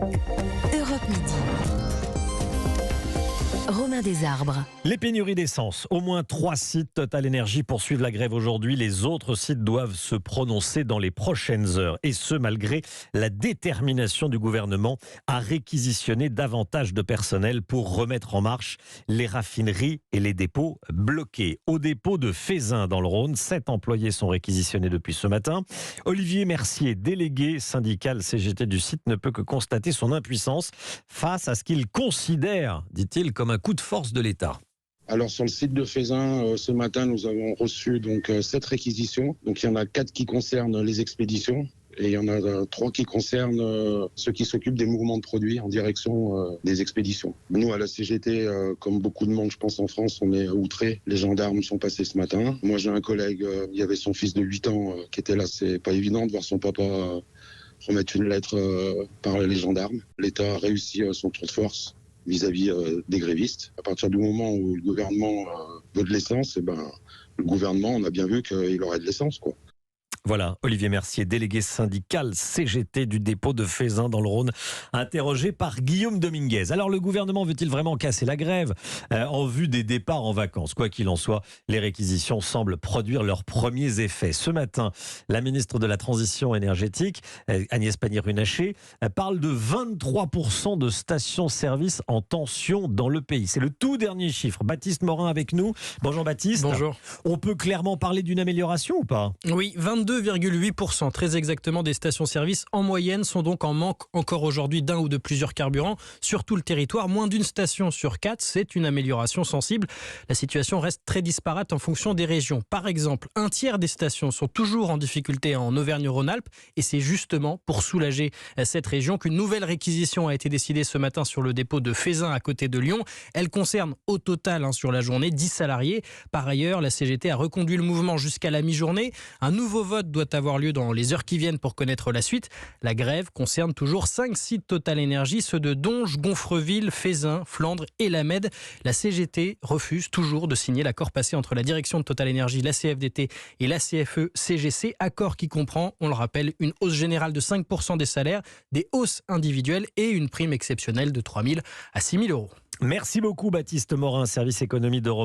Europe Midi. Romain Desarbres. Les pénuries d'essence. Au moins 3 sites Total Énergie poursuivent la grève aujourd'hui. Les autres sites doivent se prononcer dans les prochaines heures. Et ce, malgré la détermination du gouvernement à réquisitionner davantage de personnel pour remettre en marche les raffineries et les dépôts bloqués. Au dépôt de Feyzin dans le Rhône, 7 employés sont réquisitionnés depuis ce matin. Olivier Mercier, délégué syndical CGT du site, ne peut que constater son impuissance face à ce qu'il considère, dit-il, comme un coup de force de l'État. Alors sur le site de Feyzin, ce matin, nous avons reçu 7 réquisitions. Donc il y en a 4 qui concernent les expéditions et il y en a 3 qui concernent ceux qui s'occupent des mouvements de produits en direction des expéditions. Nous, à la CGT, comme beaucoup de monde, je pense, en France, on est outrés. Les gendarmes sont passés ce matin. Moi, j'ai un collègue, il y avait son fils de 8 ans qui était là. C'est pas évident de voir son papa remettre une lettre par les gendarmes. L'État a réussi son tour de force vis-à-vis des grévistes. À partir du moment où le gouvernement veut de l'essence, le gouvernement, on a bien vu qu'il aurait de l'essence, quoi. Voilà, Olivier Mercier, délégué syndical CGT du dépôt de Feyzin dans le Rhône, interrogé par Guillaume Dominguez. Alors le gouvernement veut-il vraiment casser la grève en vue des départs en vacances? Quoi qu'il en soit, les réquisitions semblent produire leurs premiers effets. Ce matin, la ministre de la Transition énergétique, Agnès Pannier-Runacher, parle de 23% de stations-service en tension dans le pays. C'est le tout dernier chiffre. Baptiste Morin avec nous. Bonjour Baptiste. Bonjour. On peut clairement parler d'une amélioration ou pas? Oui, 22,8% très exactement des stations-service en moyenne sont donc en manque encore aujourd'hui d'un ou de plusieurs carburants sur tout le territoire. Moins d'une station sur 4, c'est une amélioration sensible. La situation reste très disparate en fonction des régions. Par exemple, un tiers des stations sont toujours en difficulté en Auvergne-Rhône-Alpes et c'est justement pour soulager cette région qu'une nouvelle réquisition a été décidée ce matin sur le dépôt de Feyzin à côté de Lyon. Elle concerne au total sur la journée 10 salariés. Par ailleurs, la CGT a reconduit le mouvement jusqu'à la mi-journée. Un nouveau vote doit avoir lieu dans les heures qui viennent pour connaître la suite. La grève concerne toujours 5 sites Total Énergie, ceux de Donges, Gonfreville, Feyzin, Flandre et La Mède. La CGT refuse toujours de signer l'accord passé entre la direction de Total Énergie, la CFDT et la CFE-CGC. Accord qui comprend, on le rappelle, une hausse générale de 5% des salaires, des hausses individuelles et une prime exceptionnelle de 3 000 à 6 000 euros. Merci beaucoup Baptiste Morin, service économie d'Europe.